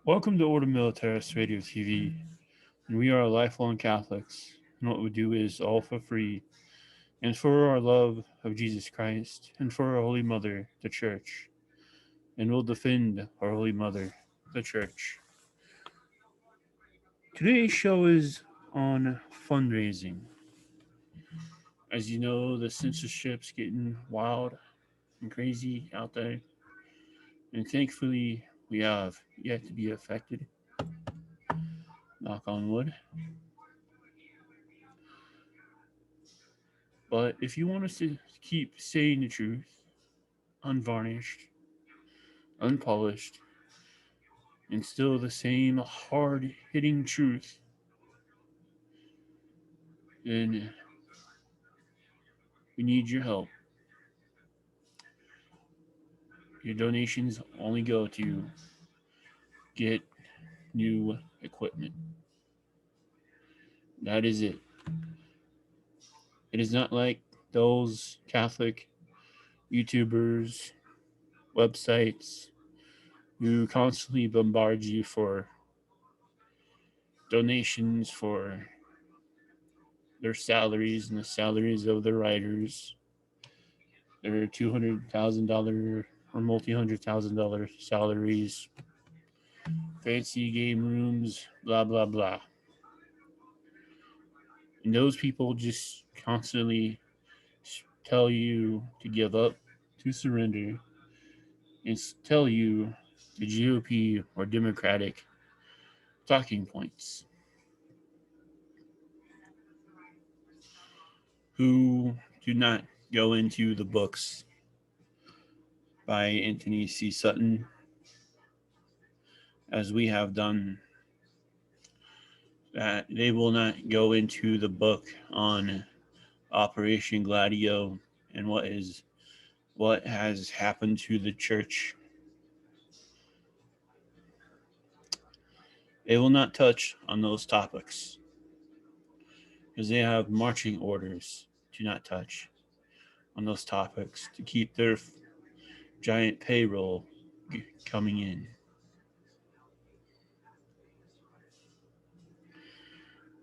Welcome to Order Militaris Radio TV, and we are lifelong Catholics. And what we do is all for free, and for our love of Jesus Christ, and for our Holy Mother, the Church. And we'll defend our Holy Mother, the Church. Today's show is on fundraising. As you know, the censorship's getting wild and crazy out there, and thankfully, we have yet to be affected. Knock on wood. But if you want us to keep saying the truth, unvarnished, unpolished, and still the same hard hitting truth, then we need your help. Your donations only go to get new equipment. That is it. It is not like those Catholic YouTubers, websites who constantly bombard you for donations for their salaries and the salaries of their writers, their $200,000 or multi-$100,000 salaries, fancy game rooms, blah blah blah. And those people just constantly tell you to give up, to surrender, and tell you the GOP or Democratic talking points. Who do not go into the books by Anthony C. Sutton, as we have done, that they will not go into the book on Operation Gladio and what has happened to the church. They will not touch on those topics because they have marching orders to not touch on those topics to keep their giant payroll coming in.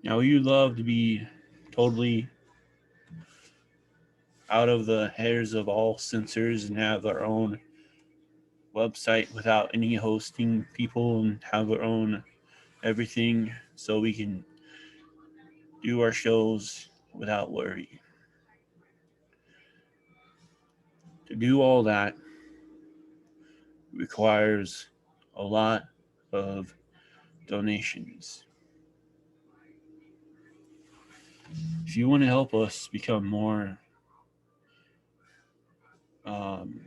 Now, we would love to be totally out of the hairs of all censors and have our own website without any hosting people and have our own everything so we can do our shows without worry. To do all that requires a lot of donations. If you want to help us become more um,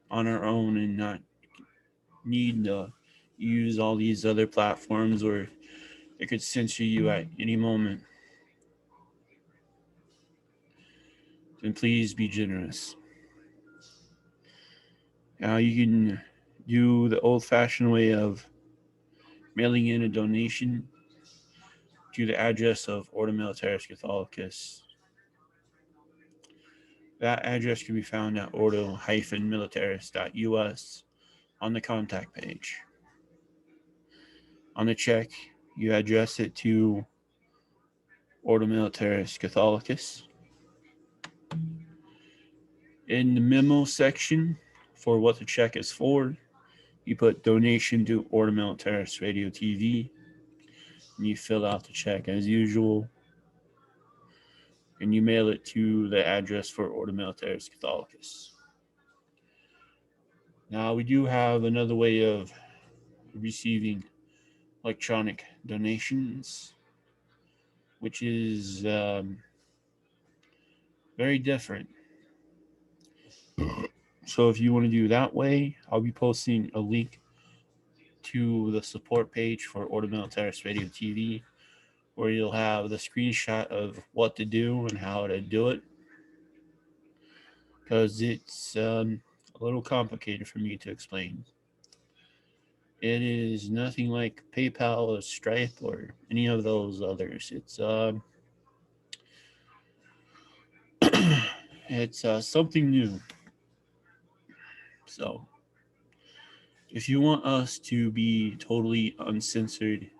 on our own and not need to use all these other platforms where it could censor you at any moment, then please be generous. Now you can do the old-fashioned way of mailing in a donation to the address of Ordo Militaris Catholicus. That address can be found at ordo-militaris.us on the contact page. On the check, you address it to Ordo Militaris Catholicus. In the memo section for what the check is for, you put donation to Ordo Militaris Radio TV, and you fill out the check as usual, and you mail it to the address for Ordo Militaris Catholicus. Now, we do have another way of receiving electronic donations, which is very different. So if you want to do that way, I'll be posting a link to the support page for Ordo Militaris Radio TV, where you'll have the screenshot of what to do and how to do it, because it's a little complicated for me to explain. It is nothing like PayPal or Stripe or any of those others. It's something new. So If you want us to be totally uncensored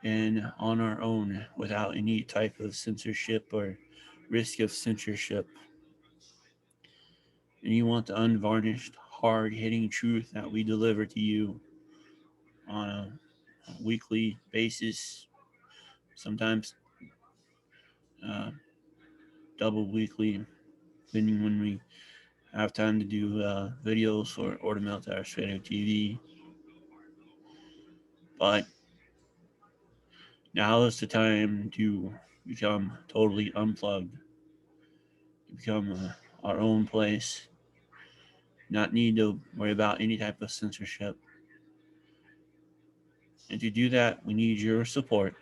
and on our own without any type of censorship or risk of censorship, and you want the unvarnished, hard hitting truth that we deliver to you on a weekly basis, sometimes uh, double weekly, depending when we have time to do videos or to melt our straight out TV. But now is the time to become totally unplugged, become our own place, not need to worry about any type of censorship. And to do that, we need your support.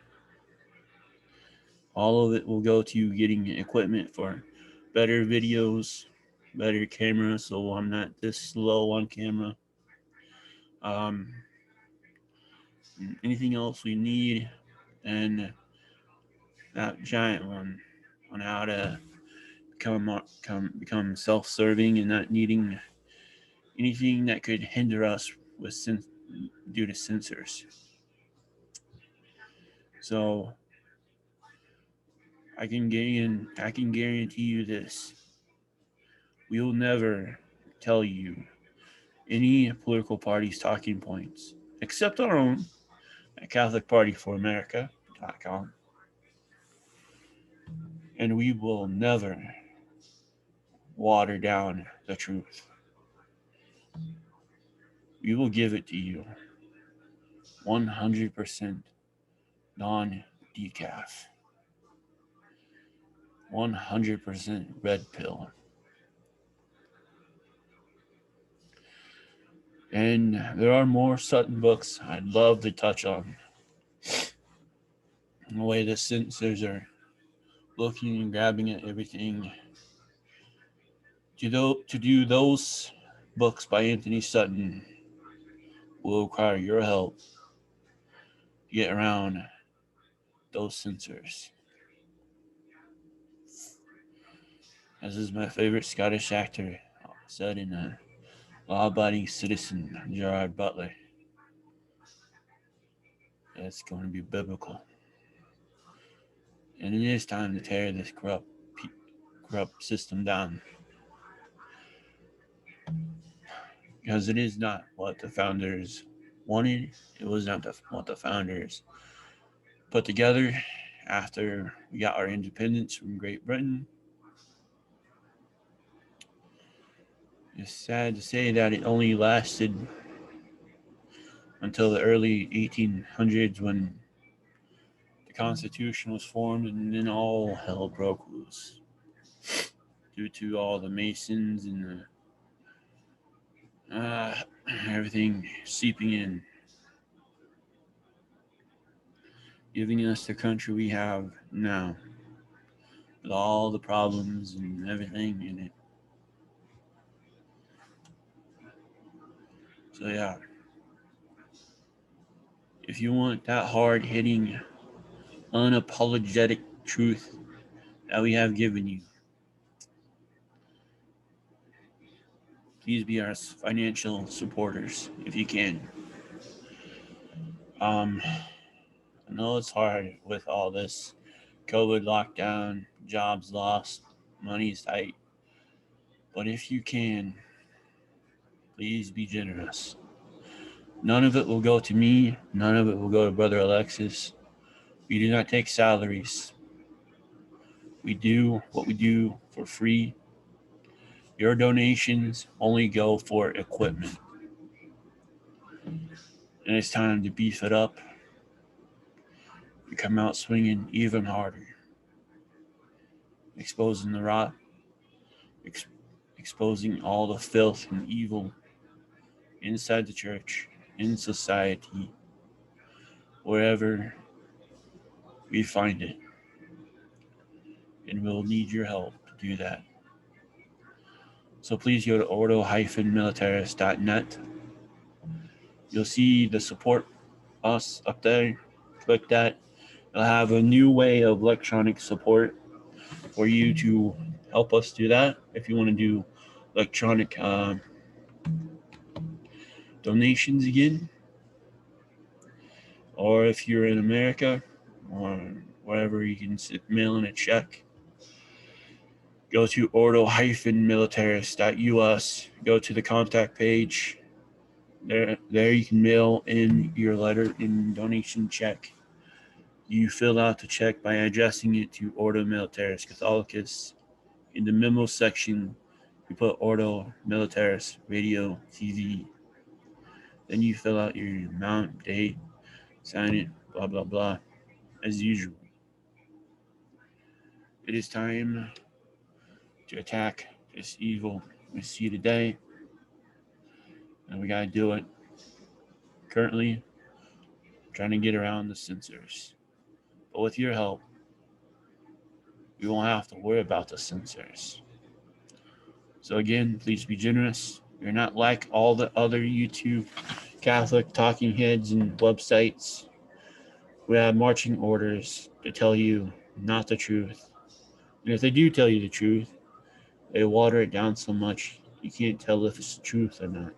All of it will go to getting equipment for better videos, better camera, so I'm not this slow on camera. Um, Anything else we need, and that giant one on how to become self-serving and not needing anything that could hinder us with due to censors. So I can guarantee you this: we will never tell you any political party's talking points except our own at CatholicPartyForAmerica.com, and we will never water down the truth. We will give it to you 100% non decaf, 100% red pill. And there are more Sutton books I'd love to touch on. The way the censors are looking and grabbing at everything. To do those books by Anthony Sutton will require your help to get around those censors. As is my favorite Scottish actor said in Law Abiding Citizen, Gerard Butler. It's going to be biblical. And it is time to tear this corrupt system down. Because it is not what the founders wanted. It was not what the founders put together after we got our independence from Great Britain. It's sad to say that it only lasted until the early 1800s when the Constitution was formed, and then all hell broke loose due to all the Masons and everything seeping in, giving us the country we have now with all the problems and everything in it. So, yeah, if you want that hard hitting, unapologetic truth that we have given you, please be our financial supporters if you can. I know it's hard with all this COVID lockdown, jobs lost, money's tight, but if you can, please be generous. None of it will go to me, none of it will go to Brother Alexis. We do not take salaries. We do what we do for free. Your donations only go for equipment. And it's time to beef it up and come out swinging even harder, exposing the rot, ex- exposing all the filth and evil inside the church, in society, wherever we find it. And we'll need your help to do that. So please go to ordo-militaris.net. You'll see the support us up there. Click that. It'll have a new way of electronic support for you to help us do that. If you want to do electronic donations again. Or if you're in America or wherever you can mail in a check, go to ordo-militaris.us, go to the contact page. There you can mail in your letter in donation check. You fill out the check by addressing it to Ordo Militaris Catholicus. In the memo section, you put Ordo Militaris Radio TV. Then you fill out your amount, date, sign it, blah blah blah, as usual. It is time to attack this evil we see today, and we gotta do it. Currently, trying to get around the censors. But with your help, we won't have to worry about the censors. So again, please be generous. You're not like all the other YouTube Catholic talking heads and websites who have marching orders to tell you not the truth. And if they do tell you the truth, they water it down so much you can't tell if it's the truth or not.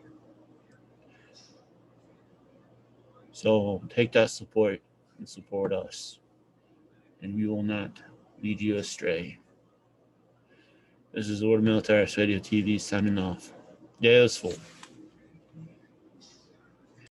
So take that support and support us, and we will not lead you astray. This is Order Militaris Radio TV signing off. Yeah, it was full.